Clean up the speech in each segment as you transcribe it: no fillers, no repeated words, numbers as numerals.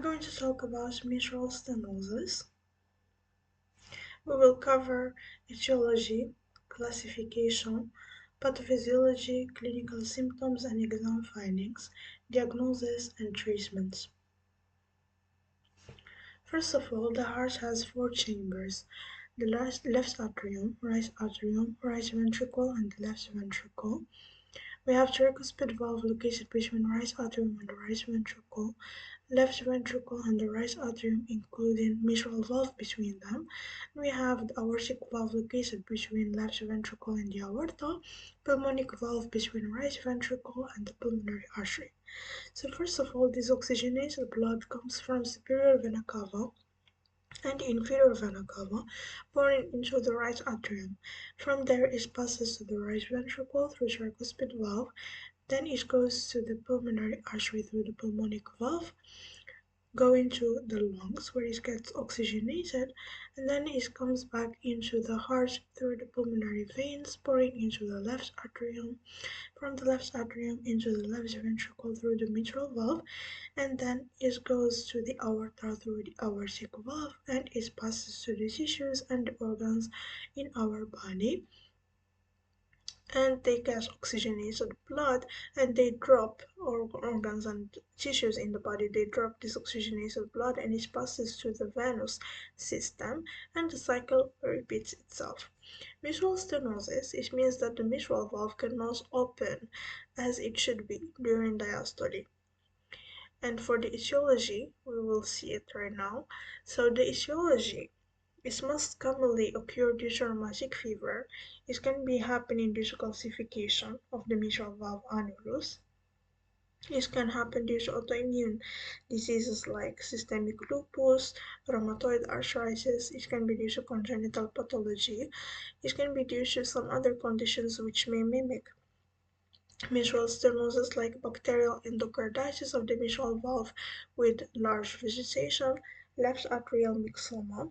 going to talk about mitral stenosis. We will cover etiology, classification, pathophysiology, clinical symptoms and exam findings, diagnosis and treatments. First of all, the heart has four chambers: the left atrium, right ventricle, and the left ventricle. We have tricuspid valve located between right atrium and the right ventricle, left ventricle and the right atrium including mitral valve between them. We have the aortic valve located between left ventricle and the aorta, pulmonic valve between right ventricle and the pulmonary artery. So first of all, this oxygenated blood comes from superior vena cava and inferior vena cava, pouring into the right atrium. From there it passes to the right ventricle through tricuspid valve, then it goes to the pulmonary artery through the pulmonic valve, going to the lungs where it gets oxygenated, and then it comes back into the heart through the pulmonary veins, pouring into the left atrium, from the left atrium into the left ventricle through the mitral valve, and then it goes to the aorta through the aortic valve, and it passes to the tissues and the organs in our body, and they get oxygenated blood, and they drop, or organs and tissues in the body, they drop this oxygenated blood and it passes to the venous system, and the cycle repeats itself. Mitral stenosis, it means that the mitral valve cannot open as it should be during diastole. And for the etiology, we will see it right now. So the etiology, it most commonly occur due to rheumatic fever. It can be happening due to calcification of the mitral valve annulus. This can happen due to autoimmune diseases like systemic lupus, rheumatoid arthritis. It can be due to congenital pathology. It can be due to some other conditions which may mimic mitral stenosis, like bacterial endocarditis of the mitral valve with large vegetation, left atrial myxoma.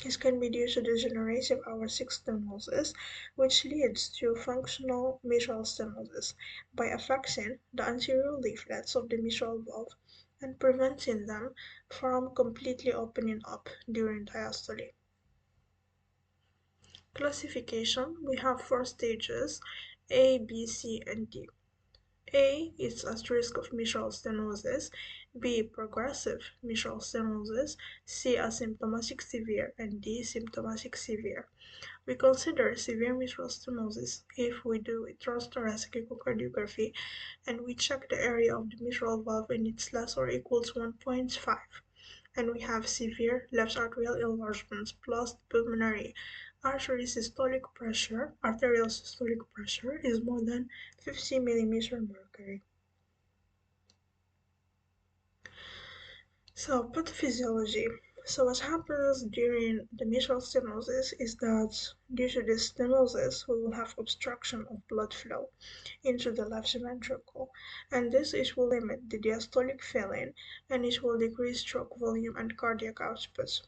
This can be due to degenerative aortic stenosis, which leads to functional mitral stenosis by affecting the anterior leaflets of the mitral valve and preventing them from completely opening up during diastole. Classification: we have four stages: A, B, C, and D. A is asterisk of mitral stenosis, B progressive mitral stenosis, C asymptomatic severe, and D symptomatic severe. We consider severe mitral stenosis if we do a transthoracic echocardiography and we check the area of the mitral valve and it's less or equal to 1.5, and we have severe left atrial enlargement plus pulmonary arterial systolic pressure is more than 50 millimeter mercury. So pathophysiology. So what happens during the mitral stenosis is that due to this stenosis, we will have obstruction of blood flow into the left ventricle, and this it will limit the diastolic filling, and it will decrease stroke volume and cardiac output,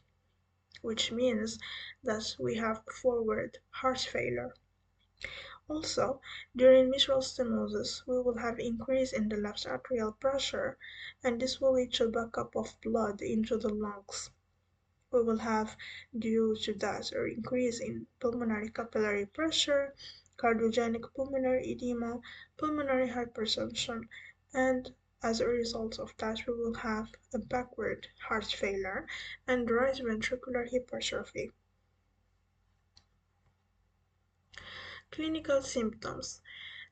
which means that we have forward heart failure. Also, during mitral stenosis, we will have increase in the left atrial pressure, and this will lead to backup of blood into the lungs. We will have, due to that, an increase in pulmonary capillary pressure, cardiogenic pulmonary edema, pulmonary hypertension, and as a result of that, we will have a backward heart failure and right ventricular hypertrophy. Clinical symptoms.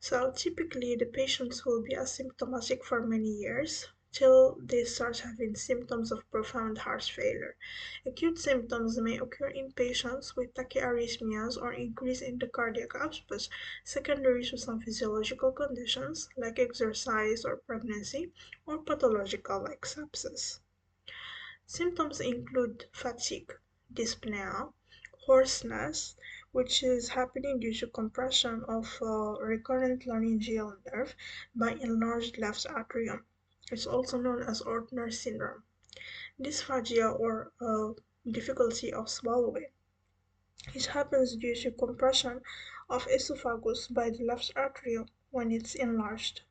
So typically the patients will be asymptomatic for many years till they start having symptoms of profound heart failure. Acute symptoms may occur in patients with tachyarrhythmias or increase in the cardiac output, secondary to some physiological conditions like exercise or pregnancy, or pathological like sepsis. Symptoms include fatigue, dyspnea, hoarseness, which is happening due to compression of recurrent laryngeal nerve by enlarged left atrium. It's also known as Ortner syndrome. Dysphagia, or difficulty of swallowing. It happens due to compression of esophagus by the left atrium when it's enlarged.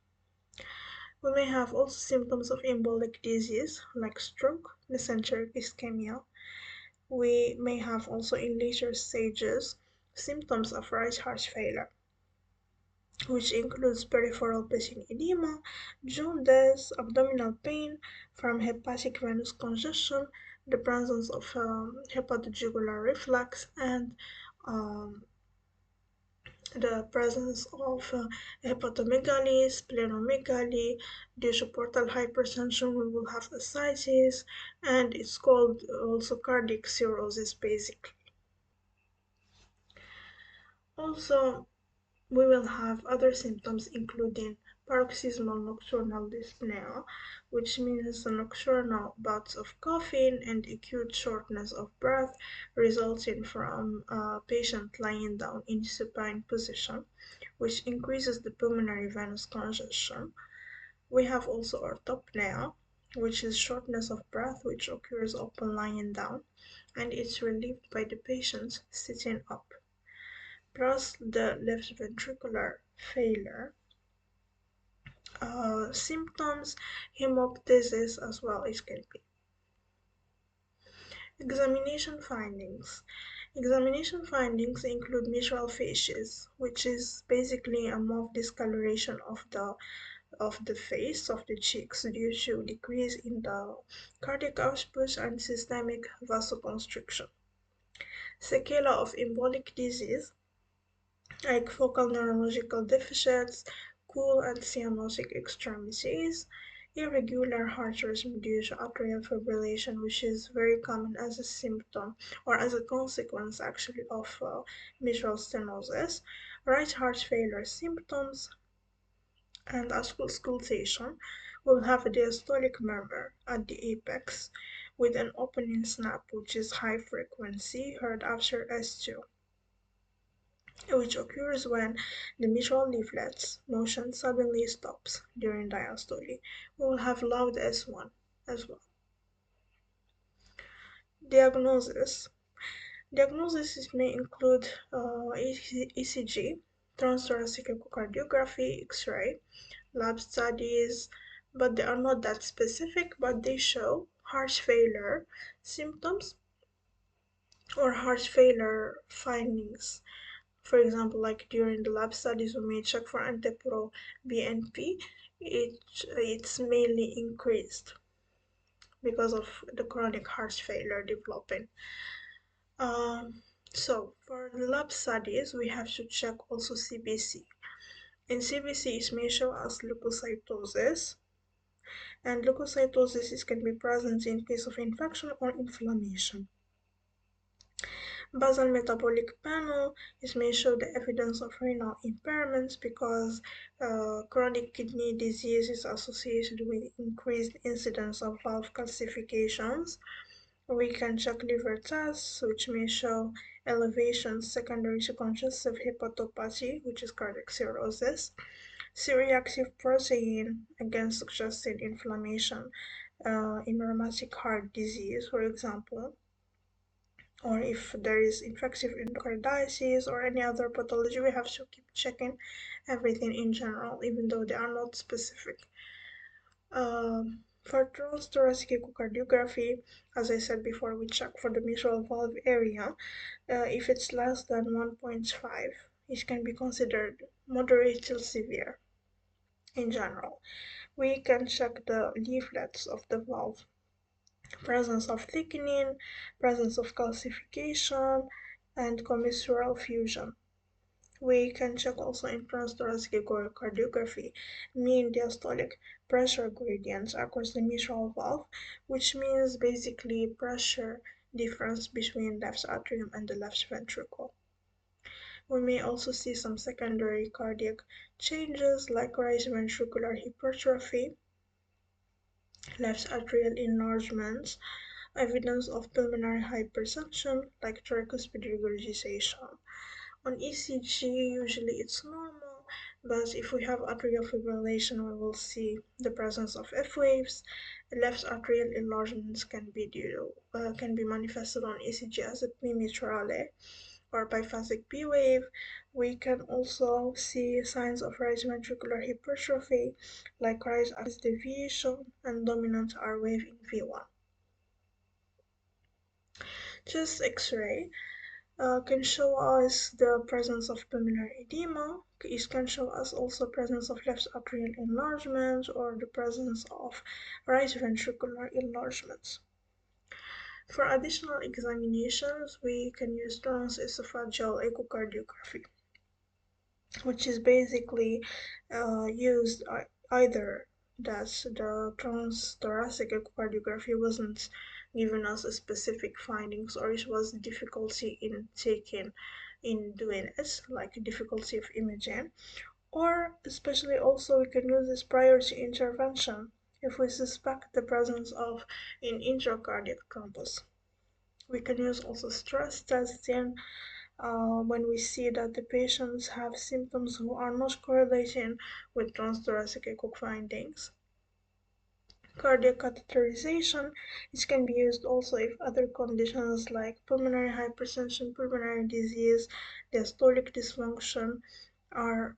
We may have also symptoms of embolic disease like stroke, mesenteric ischemia. We may have also in later stages symptoms of right heart failure, which includes peripheral passing edema, jaundice, abdominal pain from hepatic venous congestion, the presence of hepatojugular reflux, and um, the presence of hepatomegaly, splenomegaly. Due to portal hypertension, we will have ascites, and it's called also cardiac cirrhosis, basically. Also, we will have other symptoms including paroxysmal nocturnal dyspnea, which means nocturnal bouts of coughing and acute shortness of breath resulting from a patient lying down in supine position, which increases the pulmonary venous congestion. We have also orthopnea, which is shortness of breath which occurs upon lying down, and it's relieved by the patient sitting up. Plus the left ventricular failure symptoms, hemoptysis as well as can be. Examination findings. Examination findings include mitral facies, which is basically a mauve discoloration of the face of the cheeks due to decrease in the cardiac output and systemic vasoconstriction. Sequela of embolic disease like focal neurological deficits, cool and cyanotic extremities, irregular heart rhythm due to atrial fibrillation, which is very common as a symptom or as a consequence actually of mitral stenosis, right heart failure symptoms, and auscultation will have a diastolic murmur at the apex with an opening snap which is high frequency heard after S2, which occurs when the mitral leaflet's motion suddenly stops during diastole. We will have loud S1 as well. Diagnosis. Diagnosis may include ECG, transthoracic echocardiography, X-ray, lab studies, but they are not that specific, but they show heart failure symptoms or heart failure findings. For example, like during the lab studies, we may check for antipro BNP. It's mainly increased because of the chronic heart failure developing. Um, so for the lab studies, we have to check also CBC. In CBC, it may show as leukocytosis, and leukocytosis can be present in case of infection or inflammation. Basal metabolic panel is may show the evidence of renal impairments because chronic kidney disease is associated with increased incidence of valve calcifications. We can check liver tests, which may show elevations secondary to congestive hepatopathy, which is cardiac cirrhosis. C-reactive protein, again suggesting inflammation in rheumatic heart disease, for example, or if there is infective endocarditis or any other pathology, we have to keep checking everything in general, even though they are not specific. For transthoracic echocardiography, as I said before, we check for the mitral valve area. If it's less than 1.5, it can be considered moderate till severe in general. We can check the leaflets of the valve, presence of thickening, presence of calcification, and commissural fusion. We can check also in transthoracic echocardiography mean diastolic pressure gradients across the mitral valve, which means basically pressure difference between left atrium and the left ventricle. We may also see some secondary cardiac changes like right ventricular hypertrophy, left atrial enlargements, evidence of pulmonary hypertension like tricuspid regurgitation. On ECG, usually it's normal, but if we have atrial fibrillation, we will see the presence of F waves. Left atrial enlargements can be manifested on ECG as a P mitrale, or biphasic P wave. We can also see signs of right ventricular hypertrophy, like right axis deviation and dominant R wave in V1. Chest X-ray can show us the presence of pulmonary edema. It can show us also presence of left atrial enlargement or the presence of right ventricular enlargements. For additional examinations, we can use transesophageal echocardiography, which is basically used either that the transthoracic echocardiography wasn't giving us a specific findings, or it was difficulty in doing it, like difficulty of imaging, or especially also we can use this prior to intervention if we suspect the presence of an intracardiac thrombus. We can use also stress testing when we see that the patients have symptoms who are not correlating with transthoracic echo findings. Cardiac catheterization, which can be used also if other conditions like pulmonary hypertension, pulmonary disease, diastolic dysfunction are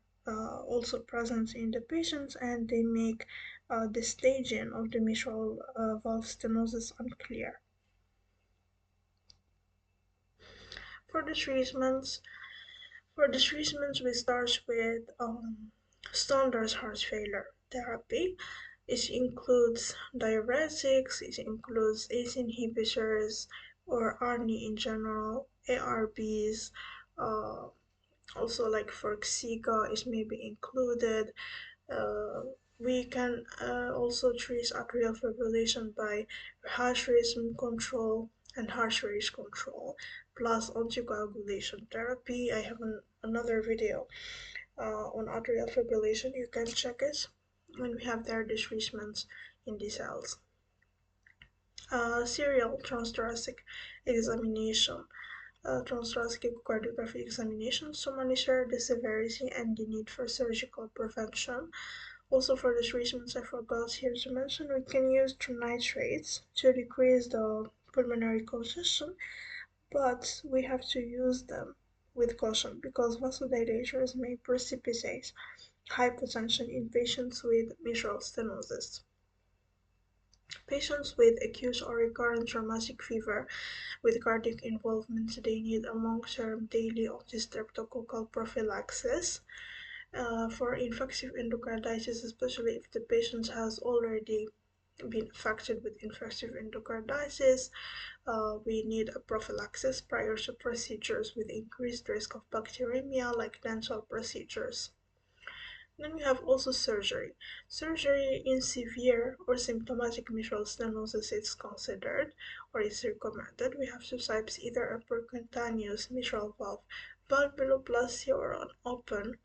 also present in the patients, and they make the staging of the mitral valve stenosis unclear. For the treatments, we start with standard heart failure therapy. It includes diuretics, it includes ACE inhibitors or ARNI in general, ARBs, also like Forxiga is maybe included. Uh, we can also treat atrial fibrillation by heart rhythm control and heart rate control, plus anticoagulation therapy. I have another video on atrial fibrillation. You can check it when we have their treatments in the cells. Serial transthoracic examination. Transthoracic echocardiography examinations to monitor the severity and the need for surgical prevention. Also, for the treatments I forgot here to mention, we can use nitrates to decrease the pulmonary congestion, but we have to use them with caution because vasodilators may precipitate hypotension in patients with mitral stenosis. Patients with acute or recurrent traumatic fever with cardiac involvement, they need a long-term daily anti-streptococcal prophylaxis. For infective endocarditis, especially if the patient has already been affected with infective endocarditis, we need a prophylaxis prior to procedures with increased risk of bacteremia, like dental procedures. Then we have also surgery. Surgery in severe or symptomatic mitral stenosis is considered or is recommended. We have two types, either a percutaneous mitral valve valvuloplasty or an open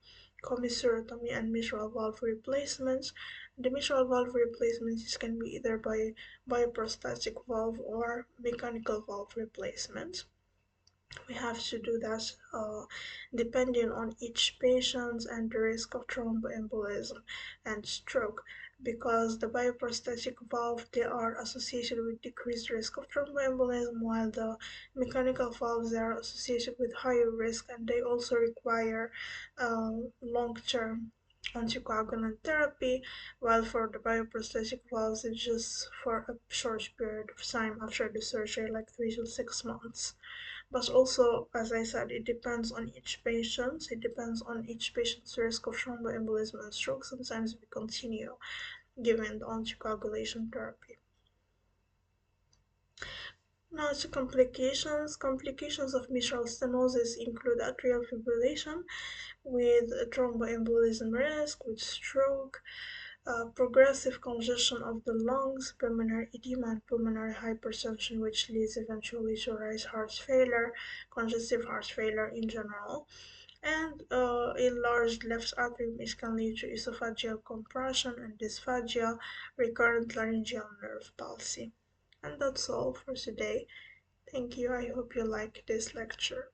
commissurotomy and mitral valve replacement. The mitral valve replacement can be either by bioprosthetic valve or mechanical valve replacement. We have to do that depending on each patient and the risk of thromboembolism and stroke, because the bioprosthetic valve, they are associated with decreased risk of thromboembolism, while the mechanical valves, they are associated with higher risk, and they also require long-term anticoagulant therapy, while for the bioprosthetic valves it's just for a short period of time after the surgery, like 3 to 6 months. But also, as I said, it depends on each patient. It depends on each patient's risk of thromboembolism and stroke. Sometimes we continue giving the anticoagulation therapy. Now to complications. Complications of mitral stenosis include atrial fibrillation with thromboembolism risk, with stroke, progressive congestion of the lungs, pulmonary edema, and pulmonary hypertension, which leads eventually to right heart failure, congestive heart failure in general, and enlarged left atrium, which can lead to esophageal compression and dysphagia, recurrent laryngeal nerve palsy. And that's all for today. Thank you. I hope you like this lecture.